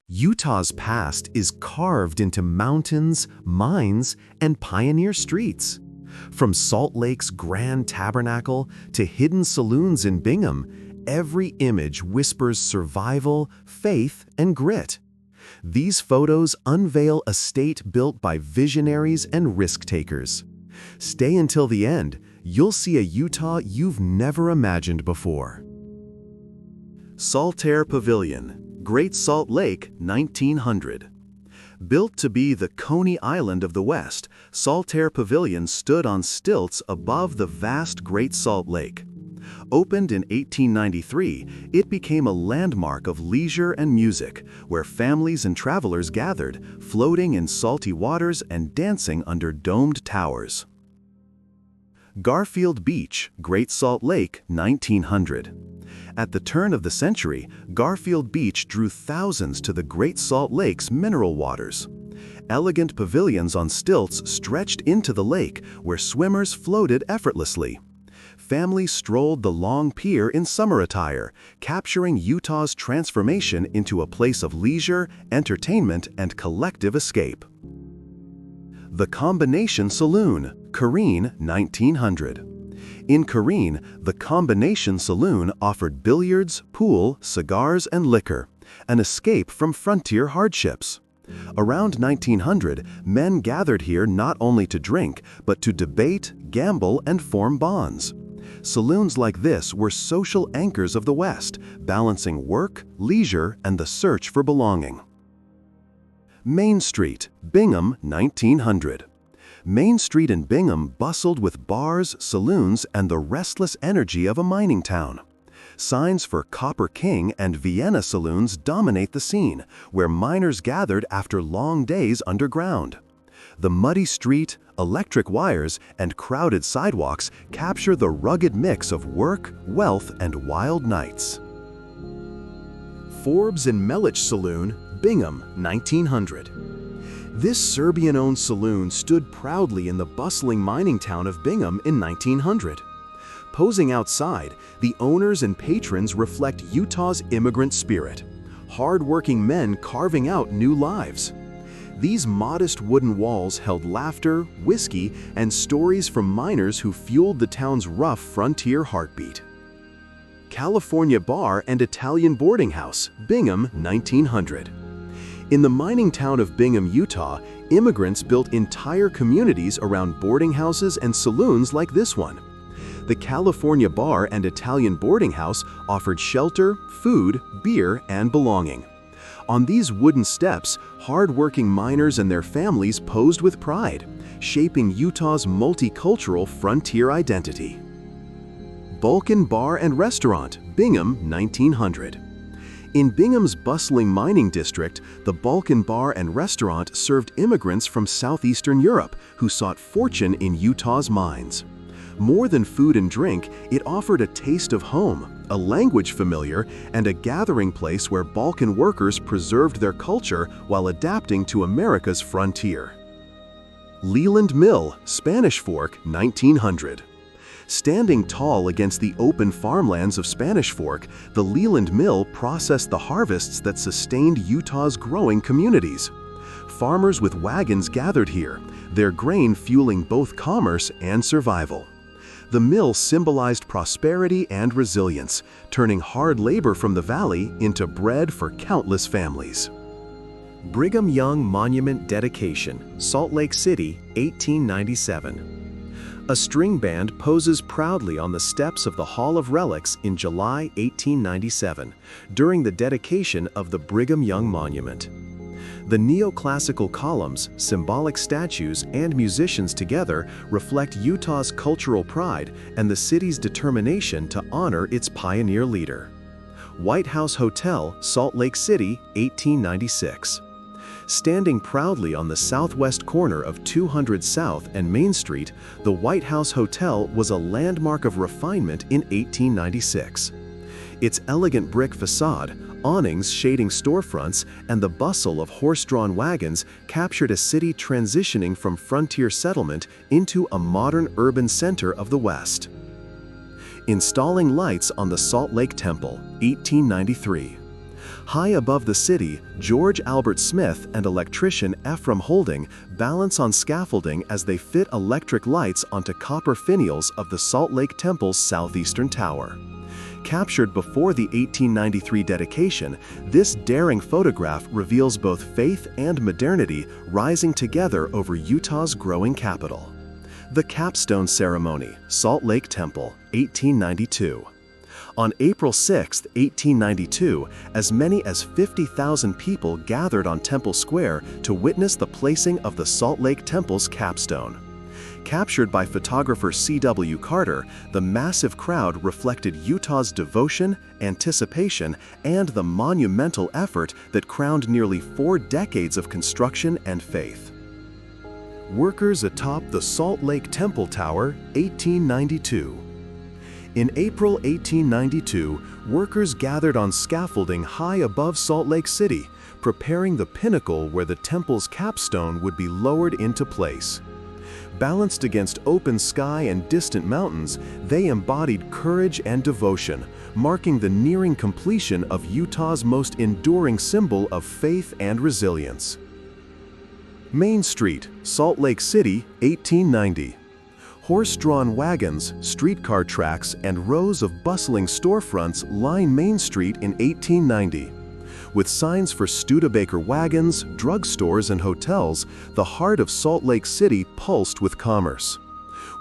Utah's past is carved into mountains, mines, and pioneer streets. From Salt Lake's Grand Tabernacle to hidden saloons in Bingham, every image whispers survival, faith, and grit. These photos unveil a state built by visionaries and risk-takers. Stay until the end, you'll see a Utah you've never imagined before. Saltaire Pavilion, Great Salt Lake, 1900. Built to be the Coney Island of the West, Saltaire Pavilion stood on stilts above the vast Great Salt Lake. Opened in 1893, it became a landmark of leisure and music, where families and travelers gathered, floating in salty waters and dancing under domed towers. Garfield Beach, Great Salt Lake, 1900. At the turn of the century, Garfield Beach drew thousands to the Great Salt Lake's mineral waters. Elegant pavilions on stilts stretched into the lake, where swimmers floated effortlessly. Families strolled the long pier in summer attire, capturing Utah's transformation into a place of leisure, entertainment, and collective escape. The Combination Saloon, Kareen, 1900. In Kareen, the Combination Saloon offered billiards, pool, cigars, and liquor, an escape from frontier hardships. Around 1900, men gathered here not only to drink, but to debate, gamble, and form bonds. Saloons like this were social anchors of the West, balancing work, leisure, and the search for belonging. Main Street, Bingham, 1900. Main Street in Bingham bustled with bars, saloons, and the restless energy of a mining town. Signs for Copper King and Vienna saloons dominate the scene, where miners gathered after long days underground. The muddy street, electric wires, and crowded sidewalks capture the rugged mix of work, wealth, and wild nights. Forbes and Melich Saloon, Bingham, 1900. This Serbian-owned saloon stood proudly in the bustling mining town of Bingham in 1900. Posing outside, the owners and patrons reflect Utah's immigrant spirit, hard-working men carving out new lives. These modest wooden walls held laughter, whiskey, and stories from miners who fueled the town's rough frontier heartbeat. California Bar and Italian Boarding House, Bingham, 1900. In the mining town of Bingham, Utah, immigrants built entire communities around boarding houses and saloons like this one. The California Bar and Italian Boarding House offered shelter, food, beer, and belonging. On these wooden steps, hard-working miners and their families posed with pride, shaping Utah's multicultural frontier identity. Balkan Bar and Restaurant, Bingham, 1900. In Bingham's bustling mining district, the Balkan Bar and Restaurant served immigrants from southeastern Europe who sought fortune in Utah's mines. More than food and drink, it offered a taste of home, a language familiar, and a gathering place where Balkan workers preserved their culture while adapting to America's frontier. Leland Mill, Spanish Fork, 1900. Standing tall against the open farmlands of Spanish Fork, the Leland Mill processed the harvests that sustained Utah's growing communities. Farmers with wagons gathered here, their grain fueling both commerce and survival. The mill symbolized prosperity and resilience, turning hard labor from the valley into bread for countless families. Brigham Young Monument Dedication, Salt Lake City, 1897. A string band poses proudly on the steps of the Hall of Relics in July 1897, during the dedication of the Brigham Young Monument. The neoclassical columns, symbolic statues, and musicians together reflect Utah's cultural pride and the city's determination to honor its pioneer leader. White House Hotel, Salt Lake City, 1896. Standing proudly on the southwest corner of 200 South and Main Street, the White House Hotel was a landmark of refinement in 1896. Its elegant brick facade, awnings shading storefronts, and the bustle of horse-drawn wagons captured a city transitioning from frontier settlement into a modern urban center of the West. Installing lights on the Salt Lake Temple, 1893. High above the city, George Albert Smith and electrician Ephraim Holding balance on scaffolding as they fit electric lights onto copper finials of the Salt Lake Temple's southeastern tower. Captured before the 1893 dedication, this daring photograph reveals both faith and modernity rising together over Utah's growing capital. The Capstone Ceremony, Salt Lake Temple, 1892. On April 6, 1892, as many as 50,000 people gathered on Temple Square to witness the placing of the Salt Lake Temple's capstone. Captured by photographer C.W. Carter, the massive crowd reflected Utah's devotion, anticipation, and the monumental effort that crowned nearly 4 decades of construction and faith. Workers atop the Salt Lake Temple Tower, 1892. In April 1892, workers gathered on scaffolding high above Salt Lake City, preparing the pinnacle where the temple's capstone would be lowered into place. Balanced against open sky and distant mountains, they embodied courage and devotion, marking the nearing completion of Utah's most enduring symbol of faith and resilience. Main Street, Salt Lake City, 1890. Horse-drawn wagons, streetcar tracks, and rows of bustling storefronts line Main Street in 1890. With signs for Studebaker wagons, drugstores, and hotels, the heart of Salt Lake City pulsed with commerce.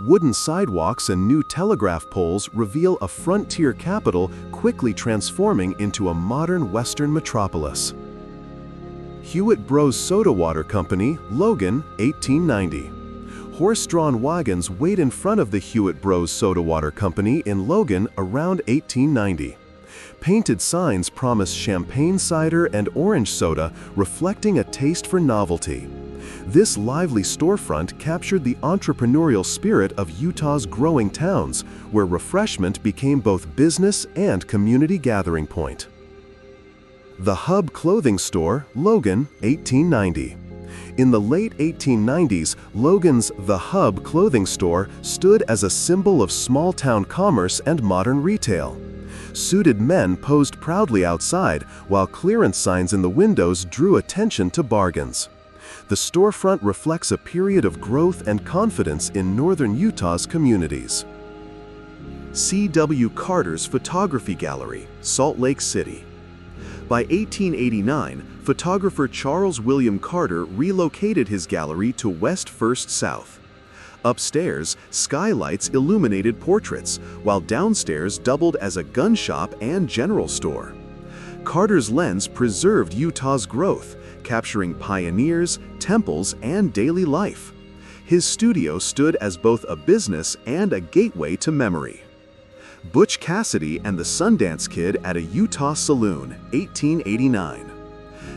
Wooden sidewalks and new telegraph poles reveal a frontier capital quickly transforming into a modern Western metropolis. Hewitt Bros Soda Water Company, Logan, 1890. Horse-drawn wagons wait in front of the Hewitt Bros Soda Water Company in Logan around 1890. Painted signs promise champagne cider and orange soda, reflecting a taste for novelty. This lively storefront captured the entrepreneurial spirit of Utah's growing towns, where refreshment became both business and community gathering point. The Hub Clothing Store, Logan, 1890. In the late 1890s, Logan's The Hub Clothing Store stood as a symbol of small-town commerce and modern retail. Suited men posed proudly outside, while clearance signs in the windows drew attention to bargains. The storefront reflects a period of growth and confidence in northern Utah's communities. C.W. Carter's Photography Gallery, Salt Lake City. By 1889, photographer Charles William Carter relocated his gallery to West First South. Upstairs, skylights illuminated portraits, while downstairs doubled as a gun shop and general store. Carter's lens preserved Utah's growth, capturing pioneers, temples, and daily life. His studio stood as both a business and a gateway to memory. Butch Cassidy and the Sundance Kid at a Utah Saloon, 1889.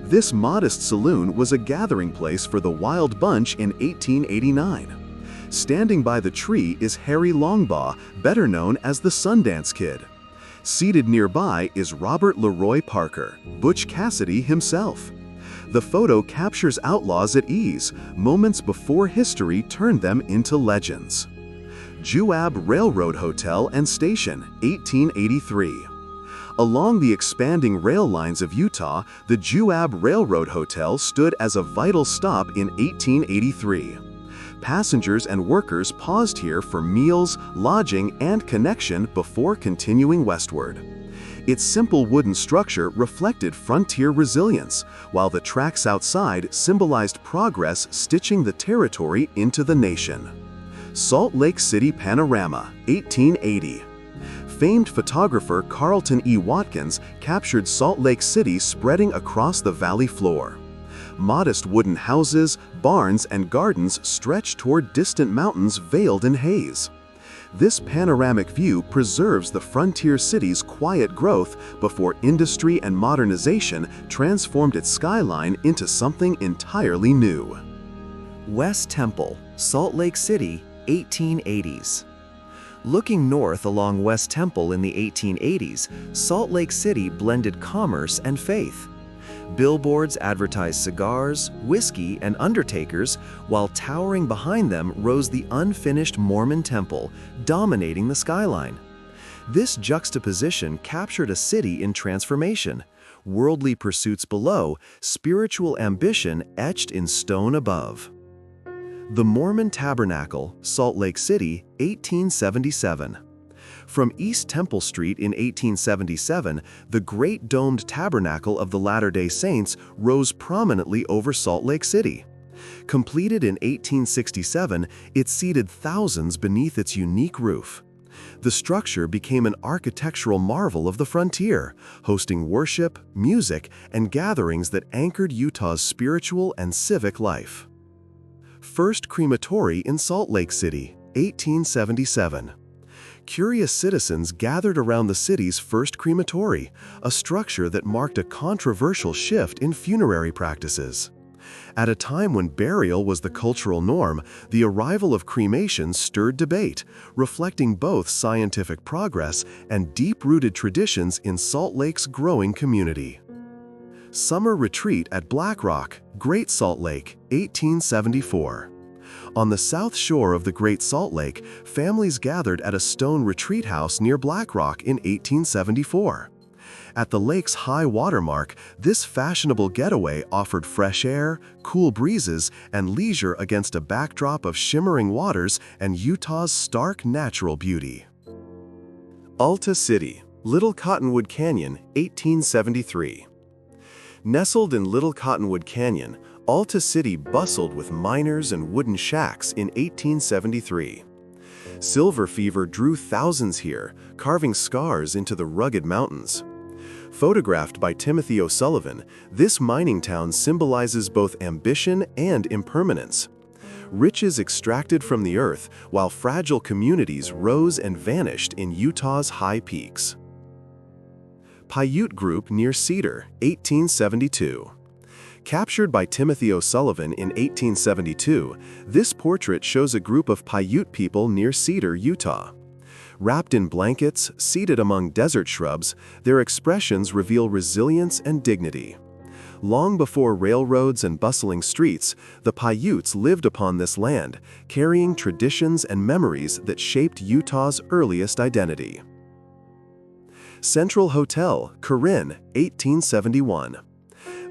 This modest saloon was a gathering place for the Wild Bunch in 1889. Standing by the tree is Harry Longbaugh, better known as the Sundance Kid. Seated nearby is Robert Leroy Parker, Butch Cassidy himself. The photo captures outlaws at ease, moments before history turned them into legends. Juab Railroad Hotel and Station, 1883. Along the expanding rail lines of Utah, the Juab Railroad Hotel stood as a vital stop in 1883. Passengers and workers paused here for meals, lodging, and connection before continuing westward. Its simple wooden structure reflected frontier resilience, while the tracks outside symbolized progress stitching the territory into the nation. Salt Lake City Panorama, 1880. Famed photographer Carlton E. Watkins captured Salt Lake City spreading across the valley floor. Modest wooden houses, barns, and gardens stretch toward distant mountains veiled in haze. This panoramic view preserves the frontier city's quiet growth before industry and modernization transformed its skyline into something entirely new. West Temple, Salt Lake City, 1880s. Looking north along West Temple in the 1880s, Salt Lake City blended commerce and faith. Billboards advertised cigars, whiskey, and undertakers, while towering behind them rose the unfinished Mormon temple, dominating the skyline. This juxtaposition captured a city in transformation, worldly pursuits below, spiritual ambition etched in stone above. The Mormon Tabernacle, Salt Lake City, 1877. From East Temple Street in 1877, the Great Domed Tabernacle of the Latter-day Saints rose prominently over Salt Lake City. Completed in 1867, it seated thousands beneath its unique roof. The structure became an architectural marvel of the frontier, hosting worship, music, and gatherings that anchored Utah's spiritual and civic life. First crematory in Salt Lake City, 1877. Curious citizens gathered around the city's first crematory, a structure that marked a controversial shift in funerary practices. At a time when burial was the cultural norm, the arrival of cremation stirred debate, reflecting both scientific progress and deep-rooted traditions in Salt Lake's growing community. Summer retreat at Black Rock, Great Salt Lake, 1874. On the south shore of the Great Salt Lake, families gathered at a stone retreat house near Black Rock in 1874. At the lake's high water mark, this fashionable getaway offered fresh air, cool breezes, and leisure against a backdrop of shimmering waters and Utah's stark natural beauty. Alta City, Little Cottonwood Canyon, 1873. Nestled in Little Cottonwood Canyon, Alta City bustled with miners and wooden shacks in 1873. Silver fever drew thousands here, carving scars into the rugged mountains. Photographed by Timothy O'Sullivan, this mining town symbolizes both ambition and impermanence. Riches extracted from the earth, while fragile communities rose and vanished in Utah's high peaks. Paiute Group near Cedar, 1872. Captured by Timothy O'Sullivan in 1872, this portrait shows a group of Paiute people near Cedar, Utah. Wrapped in blankets, seated among desert shrubs, their expressions reveal resilience and dignity. Long before railroads and bustling streets, the Paiutes lived upon this land, carrying traditions and memories that shaped Utah's earliest identity. Central Hotel, Corinne, 1871.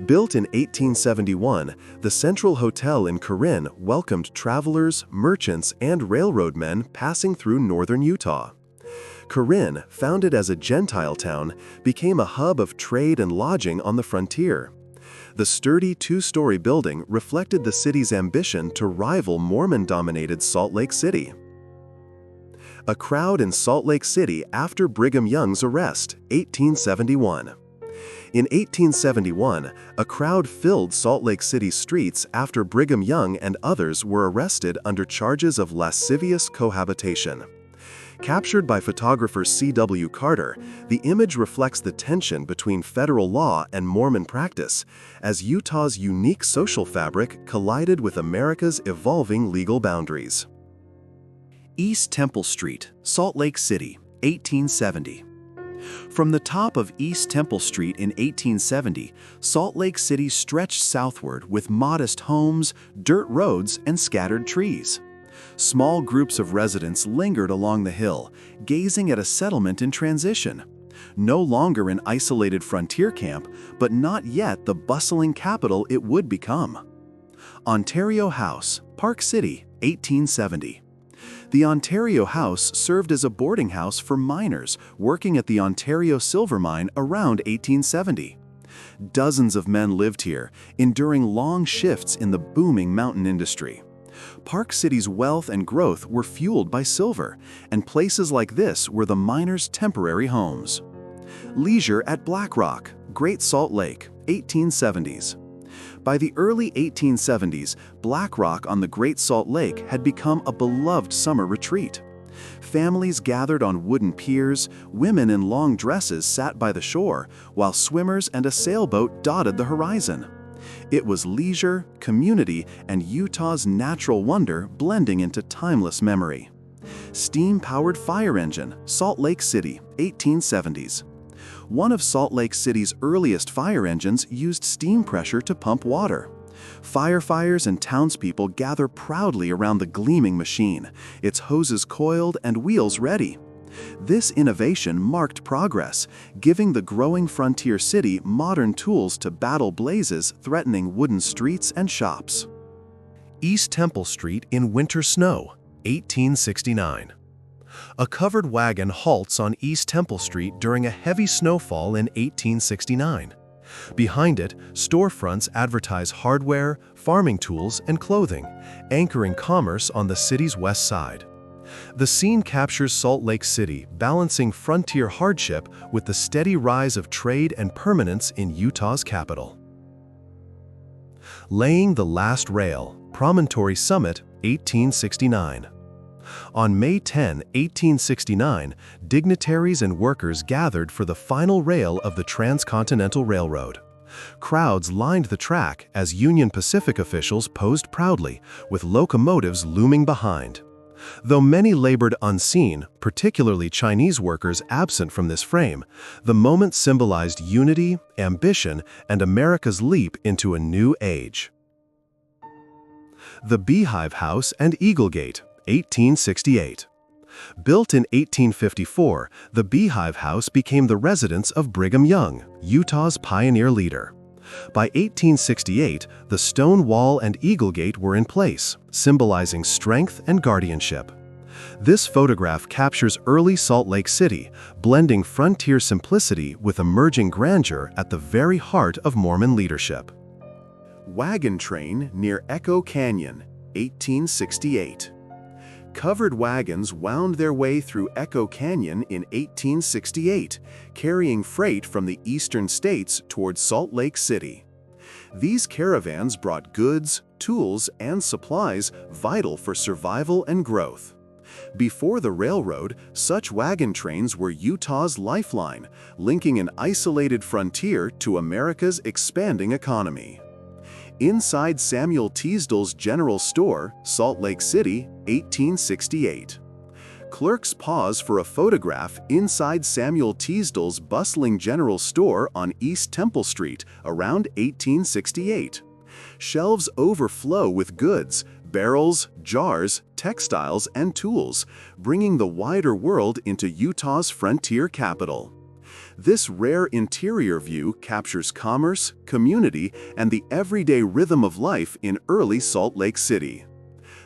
Built in 1871, the Central Hotel in Corinne welcomed travelers, merchants, and railroadmen passing through northern Utah. Corinne, founded as a Gentile town, became a hub of trade and lodging on the frontier. The sturdy two-story building reflected the city's ambition to rival Mormon-dominated Salt Lake City. A crowd in Salt Lake City after Brigham Young's arrest, 1871. In 1871, a crowd filled Salt Lake City's streets after Brigham Young and others were arrested under charges of lascivious cohabitation. Captured by photographer C.W. Carter, the image reflects the tension between federal law and Mormon practice, as Utah's unique social fabric collided with America's evolving legal boundaries. East Temple Street, Salt Lake City, 1870. From the top of East Temple Street in 1870, Salt Lake City stretched southward with modest homes, dirt roads, and scattered trees. Small groups of residents lingered along the hill, gazing at a settlement in transition. No longer an isolated frontier camp, but not yet the bustling capital it would become. Ontario House, Park City, 1870. The Ontario House served as a boarding house for miners working at the Ontario Silver Mine around 1870. Dozens of men lived here, enduring long shifts in the booming mountain industry. Park City's wealth and growth were fueled by silver, and places like this were the miners' temporary homes. Leisure at Black Rock, Great Salt Lake, 1870s. By the early 1870s, Black Rock on the Great Salt Lake had become a beloved summer retreat. Families gathered on wooden piers, women in long dresses sat by the shore, while swimmers and a sailboat dotted the horizon. It was leisure, community, and Utah's natural wonder blending into timeless memory. Steam-powered fire engine, Salt Lake City, 1870s. One of Salt Lake City's earliest fire engines used steam pressure to pump water. Firefighters and townspeople gather proudly around the gleaming machine, its hoses coiled and wheels ready. This innovation marked progress, giving the growing frontier city modern tools to battle blazes threatening wooden streets and shops. East Temple Street in winter snow, 1869. A covered wagon halts on East Temple Street during a heavy snowfall in 1869. Behind it, storefronts advertise hardware, farming tools, and clothing, anchoring commerce on the city's west side. The scene captures Salt Lake City, balancing frontier hardship with the steady rise of trade and permanence in Utah's capital. Laying the last rail, Promontory Summit, 1869. On May 10, 1869, dignitaries and workers gathered for the final rail of the Transcontinental Railroad. Crowds lined the track as Union Pacific officials posed proudly, with locomotives looming behind. Though many labored unseen, particularly Chinese workers absent from this frame, the moment symbolized unity, ambition, and America's leap into a new age. The Beehive House and Eagle Gate, 1868. Built in 1854, the Beehive House became the residence of Brigham Young, Utah's pioneer leader. By 1868, the stone wall and eagle gate were in place, symbolizing strength and guardianship. This photograph captures early Salt Lake City, blending frontier simplicity with emerging grandeur at the very heart of Mormon leadership. Wagon train near Echo Canyon, 1868. Covered wagons wound their way through Echo Canyon in 1868, carrying freight from the eastern states towards Salt Lake City. These caravans brought goods, tools, and supplies vital for survival and growth. Before the railroad, such wagon trains were Utah's lifeline, linking an isolated frontier to America's expanding economy. Inside Samuel Teasdale's General Store, Salt Lake City, 1868. Clerks pause for a photograph inside Samuel Teasdale's bustling General Store on East Temple Street around 1868. Shelves overflow with goods, barrels, jars, textiles, and tools, bringing the wider world into Utah's frontier capital. This rare interior view captures commerce, community, and the everyday rhythm of life in early Salt Lake City.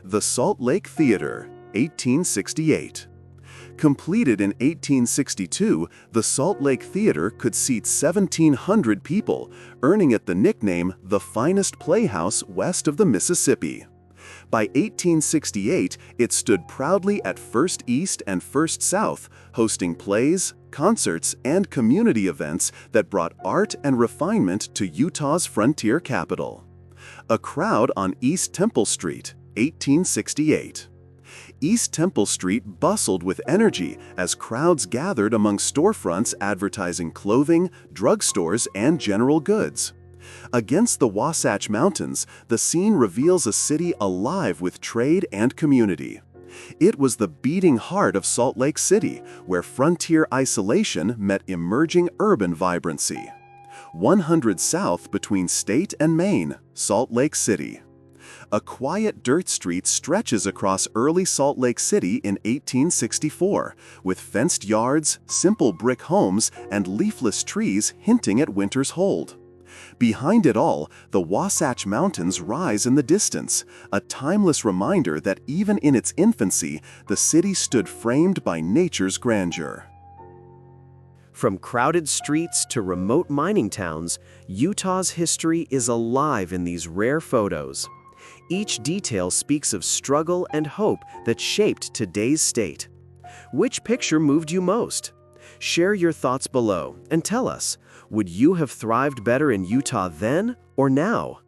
The Salt Lake Theater, 1868. Completed in 1862, the Salt Lake Theater could seat 1,700 people, earning it the nickname the finest playhouse west of the Mississippi. By 1868, it stood proudly at First East and First South, hosting plays, concerts, and community events that brought art and refinement to Utah's frontier capital. A crowd on East Temple Street, 1868. East Temple Street bustled with energy as crowds gathered among storefronts advertising clothing, drugstores, and general goods. Against the Wasatch Mountains, the scene reveals a city alive with trade and community. It was the beating heart of Salt Lake City, where frontier isolation met emerging urban vibrancy. 100 south between State and Maine, Salt Lake City. A quiet dirt street stretches across early Salt Lake City in 1864, with fenced yards, simple brick homes, and leafless trees hinting at winter's hold. Behind it all, the Wasatch Mountains rise in the distance, a timeless reminder that even in its infancy, the city stood framed by nature's grandeur. From crowded streets to remote mining towns, Utah's history is alive in these rare photos. Each detail speaks of struggle and hope that shaped today's state. Which picture moved you most? Share your thoughts below and tell us, would you have thrived better in Utah then or now?